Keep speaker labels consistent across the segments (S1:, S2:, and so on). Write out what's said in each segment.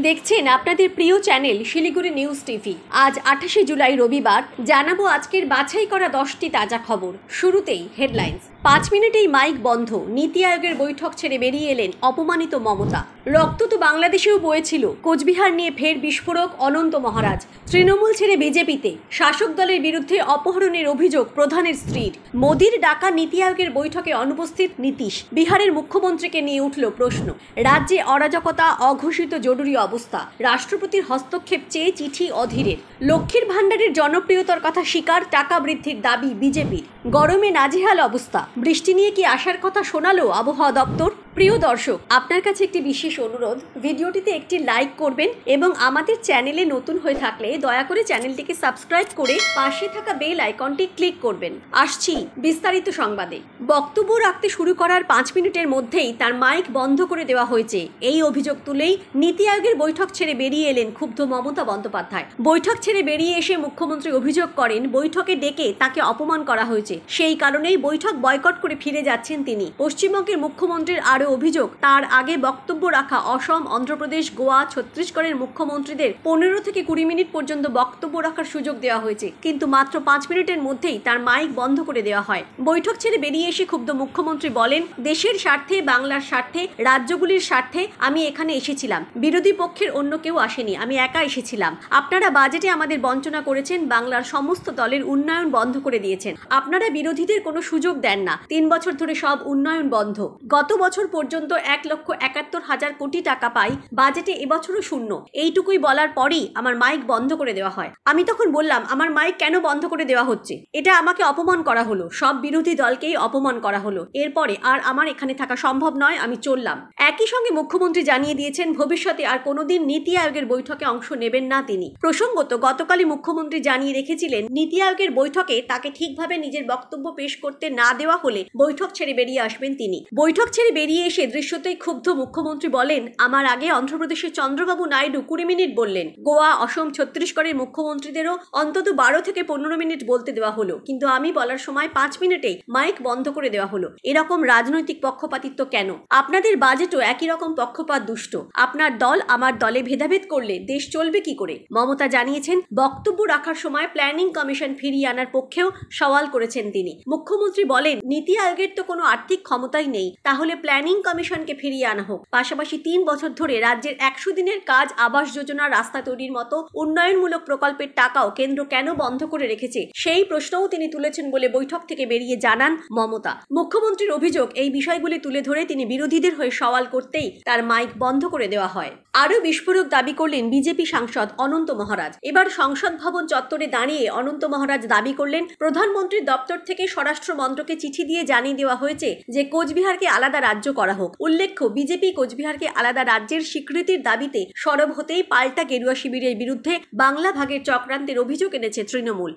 S1: দেখছেন আপনাদের প্রিয় চ্যানেল শিলিগুড়ি নিউজ টিভি। আজ 28 জুলাই রবিবার। জানাবো আজকের বাছাই করা 10টি তাজা খবর। শুরুতেই হেডলাইন্স। 5 মিনিটেই মাইক বন্ধ। নীতি আয়োগের বৈঠক ছেড়ে বেরিয়ে এলেন অপমানিত মমতা। রক্ত তো বাংলাদেশেও বয়েছিল। কোচবিহার নিয়ে ফের বিস্ফোরক অনন্ত মহারাজ। তৃণমূল ছেড়ে বিজেপিতে। শাসক দলের বিরুদ্ধে অপহরণের অভিযোগ প্রধানের স্ত্রীর। মোদির ডাকা নীতি আয়োগের বৈঠকে অনুপস্থিত নীতীশ। বিহারের মুখ্যমন্ত্রীকে নিয়ে উঠল প্রশ্ন। রাজ্যে অরাজকতা, অঘোষিত জরুরি অবস্থা। রাষ্ট্রপতির হস্তক্ষেপ চেয়ে চিঠি অধীরের। লক্ষ্মীর ভাণ্ডারের জনপ্রিয়তার কথা স্বীকার, টাকা বৃদ্ধির দাবি বিজেপির। গরমে নাজেহাল অবস্থা। বৃষ্টি নিয়ে কি আসার কথা শোনালো আবহাওয়া দপ্তর? প্রিয় দর্শক, আপনার কাছে একটি বিশেষ অনুরোধ, ভিডিওটিতে একটি লাইক করবেন এবং আমাদের চ্যানেলে নতুন হয়ে থাকলে দয়া করে চ্যানেলটিকে সাবস্ক্রাইব করে পাশে থাকা বেল আইকনটি ক্লিক করবেন। আসছি বিস্তারিত সংবাদে। বক্তব্য রাখতে শুরু করার 5 মিনিটের মধ্যেই তার মাইক বন্ধ করে দেওয়া হয়েছে। এই অভিযোগ তুলেই নীতি আয়োগের বৈঠক ছেড়ে বেরিয়ে এলেন ক্ষুব্ধ মমতা বন্দ্যোপাধ্যায়। বৈঠক ছেড়ে বেরিয়ে এসে মুখ্যমন্ত্রী অভিযোগ করেন বৈঠকে ডেকে তাকে অপমান করা হয়েছে। সেই কারণেই বৈঠক বয়কট করে ফিরে যাচ্ছেন তিনি। পশ্চিমবঙ্গের মুখ্যমন্ত্রীর আরও অভিযোগ, তার আগে বক্তব্য রাখা অসম, অন্ধ্রপ্রদেশ, গোয়া, ছত্তিশগড়ের মুখ্যমন্ত্রীদের 15 থেকে 20 মিনিট পর্যন্ত বক্তব্য রাখার সুযোগ দেওয়া হয়েছে, কিন্তু মাত্র 5 মিনিটের মধ্যেই তার মাইক বন্ধ করে দেওয়া হয়। বৈঠক ছেড়ে বেরিয়ে এসে ক্ষুব্ধ মুখ্যমন্ত্রী বলেন, দেশের স্বার্থে, বাংলার স্বার্থে, রাজ্যগুলির স্বার্থে আমি এখানে এসেছিলাম। বিরোধী পক্ষের অন্য কেউ আসেনি, আমি একা এসেছিলাম। আপনারা বাজেটে আমাদের বঞ্চনা করেছেন, বাংলার সমস্ত দলের উন্নয়ন বন্ধ করে দিয়েছেন। আপনারা বিরোধীদের কোনো সুযোগ দেন না। 3 বছর ধরে সব উন্নয়ন বন্ধ। গত বছর পর্যন্ত 1,71,000 কোটি টাকা পাই, বাজেটে এবছরও শূন্য। এইটুকুই বলার পরই আমার মাইক বন্ধ করে দেওয়া হয়। আমি তখন বললাম, আমার মাইক কেন বন্ধ করে দেওয়া হচ্ছে? এটা আমাকে অপমান করা হলো, সব বিরোধী দলকেই অপমান করা হলো। এরপরে আর আমার এখানে থাকা সম্ভব নয়, আমি চললাম। একই সঙ্গে মুখ্যমন্ত্রী জানিয়ে দিয়েছেন ভবিষ্যতে আর কোনোদিন নীতি আয়োগের বৈঠকে অংশ নেবেন না তিনি। প্রসঙ্গত, গতকালই মুখ্যমন্ত্রী জানিয়ে রেখেছিলেন নীতি আয়োগের বৈঠকে তাকে ঠিকভাবে নিজের বক্তব্য পেশ করতে না দেওয়া হলে বৈঠক ছেড়ে বেরিয়ে আসবেন তিনি। বৈঠক ছেড়ে বেরিয়ে এসে দৃশ্যতেই ক্ষুব্ধ মুখ্যমন্ত্রী বলেন, আমার আগে অন্ধ্রপ্রদেশের চন্দ্রবাবু নাইডু 20 মিনিট বললেন। গোয়া, অসম, ছত্তিশগড়ের মুখ্যমন্ত্রীদেরও অন্তত 12 থেকে 15 মিনিট বলতে দেওয়া হলো, কিন্তু আমি বলার সময় 5 মিনিটেই মাইক বন্ধ করে দেওয়া হলো। এরকম রাজনৈতিক পক্ষপাতিত্ব কেন? আপনাদের বাজেটও একই রকম পক্ষপাত দুষ্ট। আপনার দল আমার দলে ভেদাভেদ করলে দেশ চলবে কি করে? মমতা জানিয়েছেন, বক্তব্য রাখার সময় প্ল্যানিং কমিশন ফিরিয়ে আনার পক্ষেও সওয়াল করেছেন তিনি। মুখ্যমন্ত্রী বলেন, নীতি আয়োগের তো কোনো আর্থিক ক্ষমতাই নেই, তাহলে প্ল্যানিং কমিশনকে ফিরিয়ে আনা হোক। পাশাপাশি 3 বছর ধরে রাজ্যের 100 দিনের কাজ, আবাস যোজনা, রাস্তা তৈরির মতো উন্নয়নমূলক প্রকল্পের টাকাও কেন্দ্র কেন বন্ধ করে রেখেছে, সেই প্রশ্নও তিনি তুলেছেন বলে বৈঠক থেকে বেরিয়ে জানান মমতা। মুখ্যমন্ত্রীর অভিযোগ, এই বিষয়গুলি তুলে ধরে তিনি বিরোধীদের হয়ে সওয়াল করতেই তার মাইক বন্ধ করে দেওয়া হয়। আরও বিস্ফোরক দাবি করলেন বিজেপি সাংসদ অনন্ত মহারাজ। এবার সংসদ ভবন চত্বরে দাঁড়িয়ে অনন্ত মহারাজ দাবি করলেন, প্রধানমন্ত্রীর দপ্তর থেকে স্বরাষ্ট্র মন্ত্রকে চিঠি দিয়ে জানিয়ে দেওয়া হয়েছে যে কোচবিহারকে আলাদা রাজ্য করা হোক। উল্লেখ্য, বিজেপি কোচবিহারকে আলাদা রাজ্যের স্বীকৃতির দাবিতে সরব হতেই পাল্টা গেরুয়া শিবিরের বিরুদ্ধে বাংলা ভাগের চক্রান্তের অভিযোগ এনেছে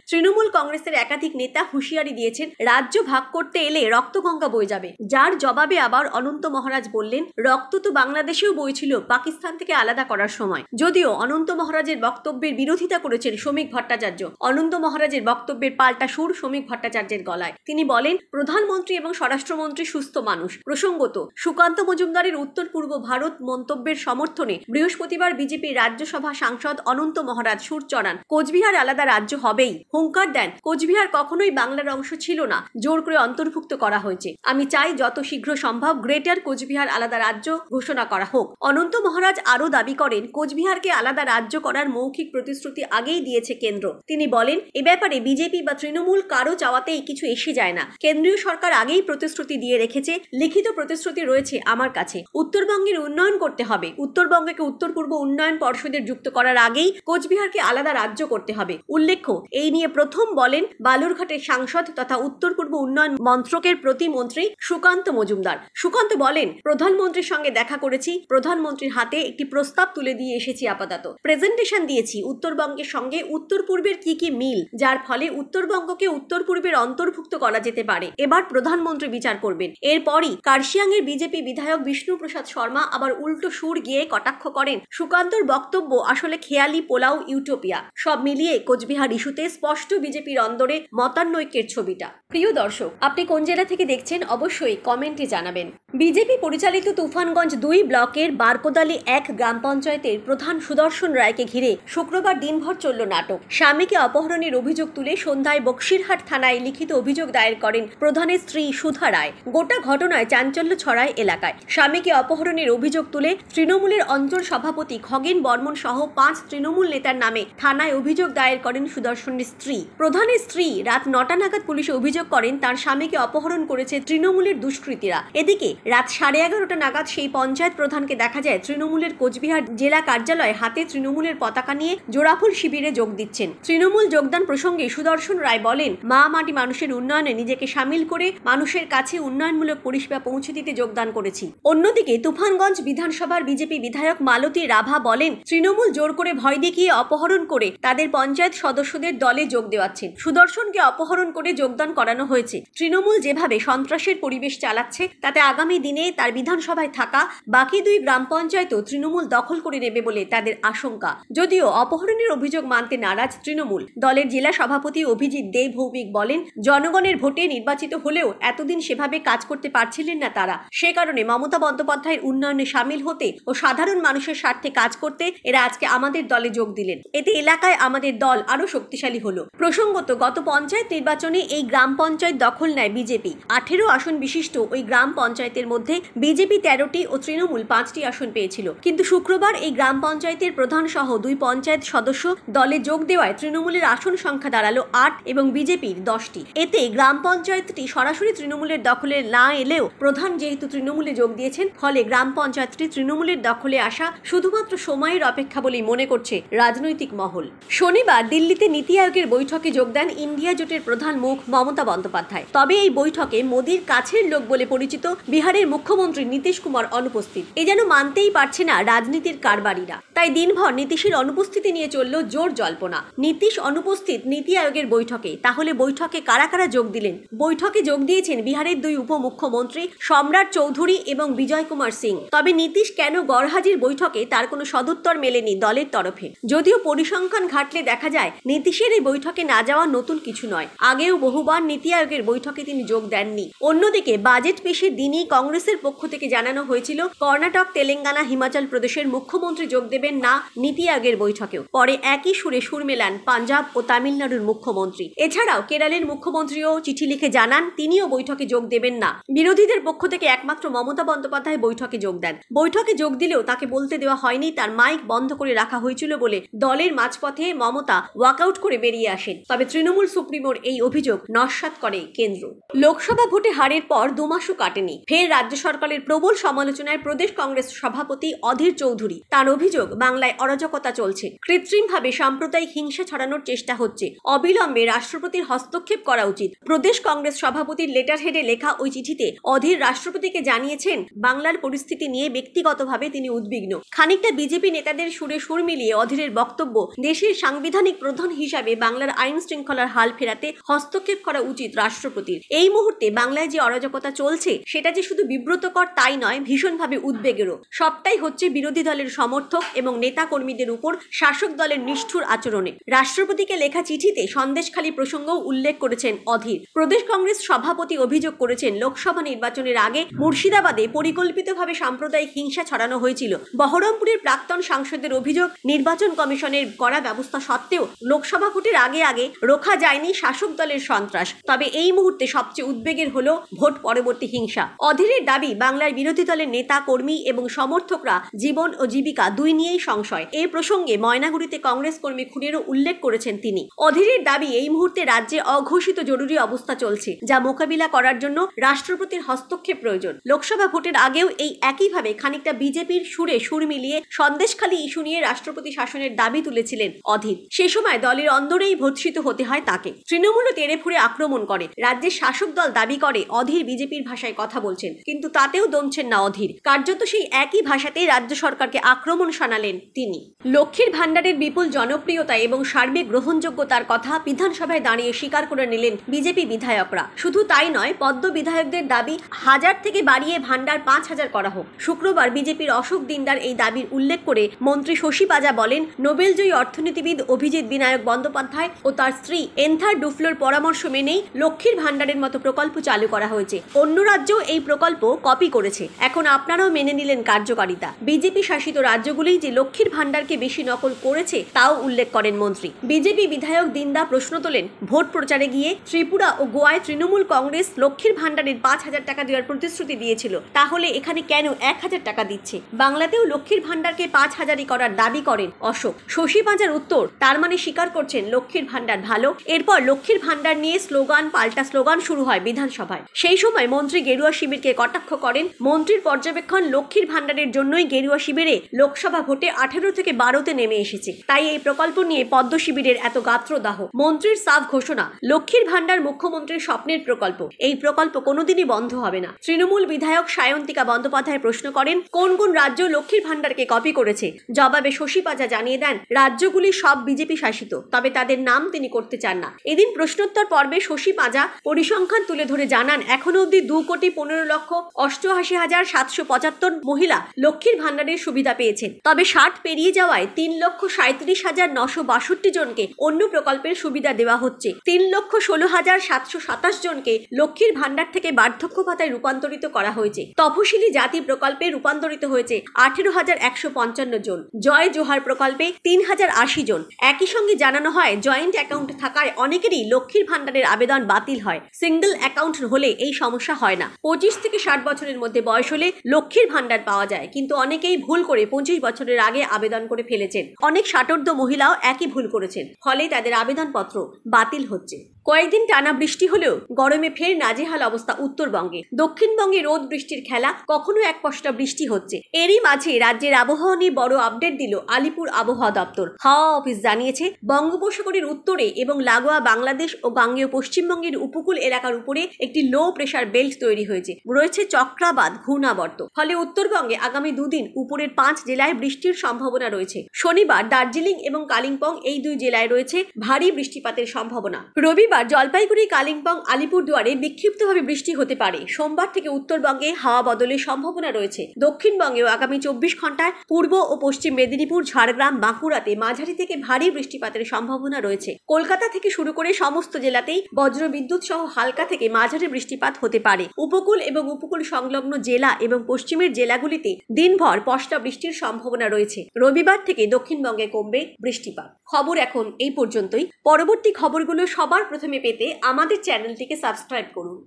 S1: তৃণমূল কংগ্রেসের একাধিক নেতা হুঁশিয়ারি দিয়েছেন, রাজ্য ভাগ করতে এলে রক্তগঙ্গা বয়ে যাবে। যার জবাবে আবার অনন্ত মহারাজ বললেন, রক্ত তো বাংলাদেশেও বইছিল পাকিস্তান থেকে আলাদা করার সময়। যদিও অনন্ত মহারাজের বক্তব্যের বিরোধিতা করেছেন শ্রমিক ভট্টাচার্য। অনন্ত মহারাজের বক্তব্যের পাল্টা সুর শ্রমিক ভট্টাচার্যের গলায়। তিনি বলেন, প্রধানমন্ত্রী এবং স্বরাষ্ট্রমন্ত্রী সুস্থ মানুষ। প্রসঙ্গত, সুকান্ত মজুমদারের উত্তর পূর্ব ভারত মন্তব্যের সমর্থনে বৃহস্পতিবার বিজেপির রাজ্যসভা সাংসদ অনন্ত মহারাজ সুর চড়ান, কোচবিহার আলাদা রাজ্য হবেই। হুঙ্কার দেন, কোচবিহার কখনোই বাংলার অংশ ছিল না, জোর করে অন্তর্ভুক্ত করা হয়েছে। আমি চাই যত শীঘ্র সম্ভব গ্রেটার কোচবিহার আলাদা রাজ্য ঘোষণা করা হোক। অনন্ত মহারাজ আরও দাবি করেন, কোচবিহারকে আলাদা রাজ্য করার মৌখিক প্রতিশ্রুতি আগেই দিয়েছে কেন্দ্র। তিনি বলেন, এ ব্যাপারে বিজেপি বা তৃণমূল কারো চাওয়াতেই কিছু এসে যায় না। কেন্দ্রীয় সরকার আগেই প্রতিশ্রুতি দিয়ে রেখেছে, লিখিত প্রতিশ্রুতি রয়েছে আমার কাছে। উত্তরবঙ্গের উন্নয়ন করতে হবে। উত্তরবঙ্গকে উত্তর পূর্ব উন্নয়ন পর্ষদের যুক্ত করার আগেই কোচবিহারকে আলাদা রাজ্য করতে হবে। উল্লেখ্য, এই নিয়ে প্রথম বলেন বালুরঘাটের সাংসদ তথা উত্তর পূর্ব উন্নয়ন মন্ত্রকের প্রতিমন্ত্রী সুকান্ত মজুমদার। সুকান্ত বলেন, প্রধানমন্ত্রীর সঙ্গে দেখা করেছি, প্রধানমন্ত্রীর হাতে একটি প্রস্তাব তুলে দিয়ে এসেছি, আপাতত প্রেজেন্টেশন দিয়েছি উত্তরবঙ্গের সঙ্গে উত্তর পূর্বের কি কি মিল, যার ফলে উত্তরবঙ্গকে উত্তর পূর্বের অন্তর্ভুক্ত করা যেতে পারে। এবার প্রধানমন্ত্রী বিচার করবেন। এরপরই কার্শিয়াংয়ের বিজেপি বিধায়ক বিষ্ণুপ্রসাদ শর্মা আবার উল্টো সুর গিয়ে কটাক্ষ করেন সুকান্তর বক্তব্য আসলে খেয়ালি পোলাও ইউটোপিয়া। সব মিলিয়ে কোচবিহার ইস্যুতে স্পষ্ট বিজেপির অন্দরে মতানৈক্যের ছবিটা। প্রিয় দর্শক, আপনি কোন জেলা থেকে দেখছেন অবশ্যই কমেন্টে জানাবেন। বিজেপি পরিচালিত তুফানগঞ্জ 2 ব্লকের বারকোদালি 1 গ্রাম পঞ্চায়েতের প্রধান সুদর্শন রায়কে ঘিরে শুক্রবার দিনভর চলল নাটক। স্বামীকে অপহরণের অভিযোগ তুলে সন্ধ্যায় বক্সিরহাট থানায় লিখিত অভিযোগ দায়ের করেন প্রধানের স্ত্রী সুধা রায়। গোটা ঘটনায় চাঞ্চল্য ছড়ায় এলাকায়। স্বামীকে অপহরণের অভিযোগ তুলে তৃণমূলের অঞ্চল সভাপতি খগেন বর্মন সহ 5 তৃণমূল নেতার নামে থানায় অভিযোগ দায়ের করেন সুদর্শনের স্ত্রী। প্রধানের স্ত্রী রাত 9টা নাগাদ পুলিশে অভিযোগ করেন তার স্বামীকে অপহরণ করেছে তৃণমূলের দুষ্কৃতীরা। এদিকে রাত 11:30 নাগাদ সেই পঞ্চায়েত প্রধানকে দেখা যায় তৃণমূলের কোচবিহার জেলা কার্যালয়ে হাতে তৃণমূলের পতাকা নিয়ে জোড়াফুল শিবিরে যোগ দিচ্ছেন। তৃণমূল যোগদান প্রসঙ্গে সুদর্শন রায় বলেন, মা মাটি মানুষের উন্নয়নে নিজেকে সামিল করে মানুষের কাছে উন্নয়নমূলক পরিষেবা পৌঁছে দিতে যোগদান করেছি। অন্যদিকে তুফানগঞ্জ বিধানসভার বিজেপি বিধায়ক মালতী রাভা বলেন, তৃণমূল জোর করে ভয় দেখিয়ে অপহরণ করে তাদের পঞ্চায়েত সদস্যদের দলে যোগ দেওয়াচ্ছেন। সুদর্শনকে অপহরণ করে যোগদান করানো হয়েছে। তৃণমূল যেভাবে সন্ত্রাসের পরিবেশ চালাচ্ছে তাতে আগামী দিনে তার বিধানসভায় থাকা বাকি 2 গ্রাম পঞ্চায়েতও তৃণমূল দখল করে নেবে বলে তাদের আশঙ্কা। যদিও অপহরণের অভিযোগ মানতে নারাজ তৃণমূল, দলের জেলা সভাপতি অভিজিৎ দে ভৌমিক বলেন, জনগণের ভোটে নির্বাচিত হলেও এতদিন সেভাবে কাজ করতে পারছিলেন না তারা। সে কারণে মমতা বন্দ্যোপাধ্যায়ের উন্নয়নে সামিল হতে ও সাধারণ মানুষের স্বার্থে কাজ করতে এরা আজকে আমাদের দলে যোগ দিলেন। এতে এলাকায় আমাদের দল আরো শক্তিশালী হলো। প্রসঙ্গত, গত পঞ্চায়েত নির্বাচনে এই গ্রাম পঞ্চায়েত দখল নেয় বিজেপি। 18 আসন বিশিষ্ট ওই গ্রাম পঞ্চায়েতের মধ্যে বিজেপি 13টি ও তৃণমূল 5টি আসন পেয়েছিল। কিন্তু শুক্রবার এই গ্রাম পঞ্চায়েতের প্রধান সহ 2 পঞ্চায়েত সদস্য দলে যোগ দেওয়ায় তৃণমূলের আসন সংখ্যা দাঁড়ালো 8 এবং বিজেপির 10টি। এতে গ্রাম পঞ্চায়েতটি সরাসরি তৃণমূলের দখলে না এলেও প্রধান যেহেতু তৃণমূলে যোগ দিয়েছেন, ফলে গ্রাম পঞ্চায়েতটি তৃণমূলের দখলে আসা শুধুমাত্র সময়ের অপেক্ষা বলেই মনে করছে রাজনৈতিক মহল। শনিবার দিল্লিতে নীতি আয়োগের বৈঠকে যোগ দেন ইন্ডিয়া জোটের প্রধান মুখ মমতা বন্দ্যোপাধ্যায়। তবে এই বৈঠকে মোদির কাছের লোক বলে পরিচিত বিহারের মুখ্যমন্ত্রী নীতিশ কুমার অনুপস্থিত। এ যেন মানতেই পারছে না রাজনীতির কারবারিরা। তাই দিনভর নীতিশের অনুপস্থিতি নিয়ে চলল জোর জল্পনা। নীতিশ অনুপস্থিত নীতি আয়োগের বৈঠকে, তাহলে বৈঠকে কারা কারা যোগ দিলেন? বৈঠকে যোগ দিয়েছেন বিহারের 2 উপমুখ্যমন্ত্রী সম্রাট চৌধুরী এবং বিজয় কুমার সিং। তবে নীতিশ কেন গড়হাজির বৈঠকে তার কোনো সদুত্তর মেলেনি দলের তরফে। যদিও পরিসংখ্যান ঘাটলে দেখা যায় নীতিশের এই বৈঠকে না যাওয়া নতুন কিছু নয়। আগেও বহুবার নীতি আয়োগের বৈঠকে তিনি যোগ দেননি। অন্যদিকে বাজেট পেশের দিনই কংগ্রেসের পক্ষ থেকে জানানো হয়েছিল কর্ণাটক, তেলেঙ্গানা, হিমাচল প্রদেশের মুখ্যমন্ত্রী যোগ দেবেন না নীতি আয়োগের বৈঠকেও। পরে একই সুরে সুর মেলান পাঞ্জাব ও তামিলনাড়ুর মুখ্যমন্ত্রী। এছাড়াও কেরলের মুখ্যমন্ত্রীও চিঠি লিখে জানান তিনিও বৈঠকে যোগ দেবেন না। বিরোধীদের পক্ষ থেকে একমাত্র মমতা বন্দ্যোপাধ্যায় বৈঠকে যোগ দেন। বৈঠকে যোগ দিলেও তাকে বলতে দেওয়া হয়নি, তার মাইক বন্ধ করে রাখা হয়েছিল বলে দলের মাঝপথে মমতা ওয়াকআউট করে বেরিয়ে আসেন। তবে তৃণমূল সুপ্রিমোর এই অভিযোগ নস্যাৎ করে কেন্দ্র। লোকসভা ভোটে হারের পর 2 মাসও কাটেনি, ফের রাজ্য সরকারের প্রবল সমালোচনায় প্রদেশ কংগ্রেস সভাপতি অধীর চৌধুরী। তার অভিযোগ, বাংলায় অরাজকতা চলছে, কৃত্রিমভাবে সাম্প্রদায়িক হিংসা ছড়ানোর চেষ্টা হচ্ছে, অবিলম্বে রাষ্ট্রপতির হস্তক্ষেপ করা উচিত। প্রদেশ কংগ্রেস সভাপতির লেটার হেডে লেখা ওই চিঠিতে অধীর রাষ্ট্রপতিকে জানিয়েছেন বাংলার পরিস্থিতি নিয়ে ব্যক্তিগতভাবে তিনি উদ্বিগ্ন। খানিকটা বিজেপি নেতাদের সুরে সুর মিলিয়ে অধীরের বক্তব্য, দেশের সাংবিধানিক প্রধান হিসাবে বাংলার আইন শৃঙ্খলার হাল ফেরাতে হস্তক্ষেপ করা উচিত রাষ্ট্রপতির। এই মুহূর্তে বাংলায় যে অরাজকতা চলছে সেটা যে শুধু বিব্রতকর তাই নয়, ভীষণভাবে উদ্বেগেরও। সবটাই হচ্ছে বিরোধী দলের সমর্থক এবং নেতা কর্মীদের উপর শাসক দলের নিষ্ঠুর আচরণে। রাষ্ট্রপতিকে লেখা চিঠিতে সন্দেশখালী প্রসঙ্গও উল্লেখ করেছেন অধীর। প্রদেশ কংগ্রেস সভাপতি অভিযোগ করেছেন, লোকসভা নির্বাচনের আগে মুর্শিদাবাদে পরিকল্পিতভাবে সাম্প্রদায়িক হিংসা ছড়ানো হয়েছিল। বহরমপুরের প্রাক্তন সাংসদের অভিযোগ, নির্বাচন কমিশনের করা ব্যবস্থা সত্ত্বেও লোকসভা ভোটের আগে রোখা যায়নি শাসক দলের সন্ত্রাস। তবে এই মুহূর্তে সবচেয়ে উদ্বেগের হলো ভোট পরবর্তী হিংসা। অধীরের দাবি, বাংলার বিরোধী দলের নেতা কর্মী এবং সমর্থকরা জীবন ও জীবিকা দুই নিয়েই সংশয়। এই প্রসঙ্গে ময়নাগুড়িতে কংগ্রেস কর্মী খুনেরও উল্লেখ করেছেন তিনি। অধীরের দাবি, এই মুহূর্তে রাজ্যে অঘোষিত জরুরি অবস্থা চলছে, যা মোকাবিলা করার জন্য রাষ্ট্রপতির হস্তক্ষেপ প্রয়োজন। লোকসভা ভোটের আগেও এই একইভাবে খানিকটা বিজেপির সুরে সুর মিলিয়ে সন্দেশখালী ইস্যু নিয়ে রাষ্ট্রপতি শাসনের দাবি তুলেছিলেন অধীর। সে সময় দলের অন্দরেই ভর্ৎসিত হতে হয় তাকে। তৃণমূলও তেড়ে ফুঁড়ে আক্রমণ করে। রাজ্যের শাসক দল দাবি করে অধীর বিজেপির ভাষায় কথা বলছেন, কিন্তু তাতেও দমছেন না অধীর। কার্যত সেই একই ভাষাতেই রাজ্য সরকারকে আক্রমণ শানালেন তিনি। লক্ষ্মীর ভান্ডারের বিপুল জনপ্রিয়তা এবং সার্বিক গ্রহণযোগ্যতার কথা বিধানসভায় দাঁড়িয়ে স্বীকার করে নিলেন বিজেপি বিধায়করা। শুধু তাই নয়, পদ্ম বিধায়কদের দাবি 1000 থেকে থেকে বাড়িয়ে ভান্ডার 5,000 করা হোক। শুক্রবার বিজেপির অশোক দিনদার এই দাবির উল্লেখ করে মন্ত্রী শশী পাজা বলেন, নোবেলজয়ী অর্থনীতিবিদ অভিজিৎ বিনায়ক বন্দ্যোপাধ্যায় ও তার স্ত্রী এন্থার ডুফলোর পরামর্শ মেনেই লক্ষ্মীর ভান্ডারের মতো প্রকল্প চালু করা হয়েছে। অন্য রাজ্যও এই প্রকল্প কপি করেছে। এখন আপনারাও মেনে নিলেন কার্যকারিতা। বিজেপি শাসিত রাজ্যগুলি যে লক্ষ্মীর ভান্ডারকে বেশি নকল করেছে তাও উল্লেখ করেন মন্ত্রী। বিজেপি বিধায়ক দিন্দা প্রশ্ন তোলেন, ভোট প্রচারে গিয়ে ত্রিপুরা ও গোয়ায় তৃণমূল কংগ্রেস লক্ষ্মীর ভান্ডারের 5,000 টাকা দেওয়ার প্রতিশ্রুতি দিয়েছিল, তাহলে এখানে কেন 1,000 টাকা দিচ্ছে? বাংলাতেও লক্ষ্মীর ভান্ডারকে 5,000ই করার দাবি করেন অশোক। শশী পাজার উত্তর, তার মানে স্বীকার করছেন লক্ষ্মীর ভান্ডার ভালো। এরপর লক্ষ্মীর ভান্ডার নিয়ে স্লোগান পাল্টা স্লোগান শুরু হয় বিধানসভায়। সেই সময় মন্ত্রী গেরুয়া শিবিরকে কটাক্ষ করেন। মন্ত্রীর পর্যবেক্ষণ, লক্ষ্মীর ভান্ডারের জন্যই গেরুয়া শিবিরে লোকসভা ভোটে 18 থেকে 12তে নেমে এসেছে। তাই এই প্রকল্প নিয়ে পদ্ম শিবিরের এত গাত্রদাহ। মন্ত্রীর সাফ ঘোষণা, লক্ষ্মীর ভান্ডার মুখ্যমন্ত্রীর স্বপ্নের প্রকল্প। এই প্রকল্প কোনোদিনই বন্ধ হবে না। তৃণমূল বিধায়ক সায়ন্তিকা বন্দ্যোপাধ্যায় প্রশ্ন করেন, কোন কোন রাজ্য লক্ষ্মীর ভান্ডারকে কপি করেছে? জবাবে শশী পাজা জানিয়ে দেন, রাজ্যগুলি সব বিজেপি শাসিত, তবে তাদের নাম তিনি করতে চান না। এদিন প্রশ্নোত্তর পর্বে শশী পাজা পরিসংখ্যান তুলে ধরে জানান, এখনো অব্দি 2,15,88,775 মহিলা লক্ষ্মীর ভান্ডারের সুবিধা পেয়েছেন। তবে 60 পেরিয়ে যাওয়ায় 3,37,962 জনকে অন্য প্রকল্পের সুবিধা দেওয়া হচ্ছে। 3,16,727 জনকে লক্ষ্মীর ভান্ডার থেকে বার্ধক্য ভাতায় রূপান্তরিত করা হয়েছে। তফসিলি জাতি প্রকল্পে রূপান্তরিত হয়েছে 18,155 জন। জয় জোহার প্রকল্পে 3,080 জন। একই সঙ্গে জানানো হয়, জয়েন্ট অ্যাকাউন্ট থাকায় অনেকেরই লক্ষ্মীর ভান্ডারের আবেদন বাতিল হয়। সিঙ্গেল অ্যাকাউন্ট হলে এই সমস্যা হয় না। 25 থেকে 60 বছরের মধ্যে বয়স হলে লক্ষ্মীর ভান্ডার পাওয়া যায়, কিন্তু অনেকেই ভুল করে 25 বছরের আগে আবেদন করে ফেলেছেন। অনেক ষাটোর্ধ্ব মহিলাও একই ভুল করেছেন, ফলে তাদের আবেদনপত্র বাতিল হচ্ছে। কয়েকদিন টানা বৃষ্টি হলেও গরমে ফের নাজেহাল অবস্থা উত্তরবঙ্গে। দক্ষিণবঙ্গে রোদ বৃষ্টির খেলা, কখনো এক পশলা বৃষ্টি হচ্ছে। এরই মাঝে রাজ্যের আবহাওয়া নিয়ে বড় আপডেট দিল আলিপুর আবহাওয়া দপ্তর। হাওয়া অফিস জানিয়েছে, বঙ্গোপসাগরের উত্তরে এবং লাগোয়া বাংলাদেশ ও গাঙ্গেয় পশ্চিমবঙ্গের উপকূল এলাকার উপরে একটি লো প্রেসার বেল্ট তৈরি হয়েছে। রয়েছে চক্রাবাত ঘূর্ণাবর্ত। ফলে উত্তরবঙ্গে আগামী দুদিন উপরের 5 জেলায় বৃষ্টির সম্ভাবনা রয়েছে। শনিবার দার্জিলিং এবং কালিম্পং এই 2 জেলায় রয়েছে ভারী বৃষ্টিপাতের সম্ভাবনা। রবিবার জলপাইগুড়ি, কালিম্পং, আলিপুরদুয়ারে বিক্ষিপ্তভাবে বৃষ্টি হতে পারে। সোমবার থেকে উত্তরবঙ্গে হাওয়া বদলের সম্ভাবনা রয়েছে। দক্ষিণবঙ্গেও আগামী 24 ঘন্টায় পূর্ব ও পশ্চিম মেদিনীপুর, ঝাড়গ্রাম, বাঁকুড়াতে মাঝারি থেকে ভারী বৃষ্টিপাতের সম্ভাবনা রয়েছে। কলকাতা থেকে শুরু করে সমস্ত জেলাতেই বজ্রবিদ্যুৎ সহ হালকা থেকে মাঝারি বৃষ্টিপাত হতে পারে। উপকূল এবং উপকূল সংলগ্ন জেলা এবং পশ্চিমের জেলাগুলিতে দিনভর পশলা বৃষ্টির সম্ভাবনা রয়েছে। রবিবার থেকে দক্ষিণবঙ্গে কমবে বৃষ্টিপাত। খবর এখন এই পর্যন্তই। পরবর্তী খবরগুলো সবার প্রথমে পেতে আমাদের চ্যানেলটিকে সাবস্ক্রাইব করুন।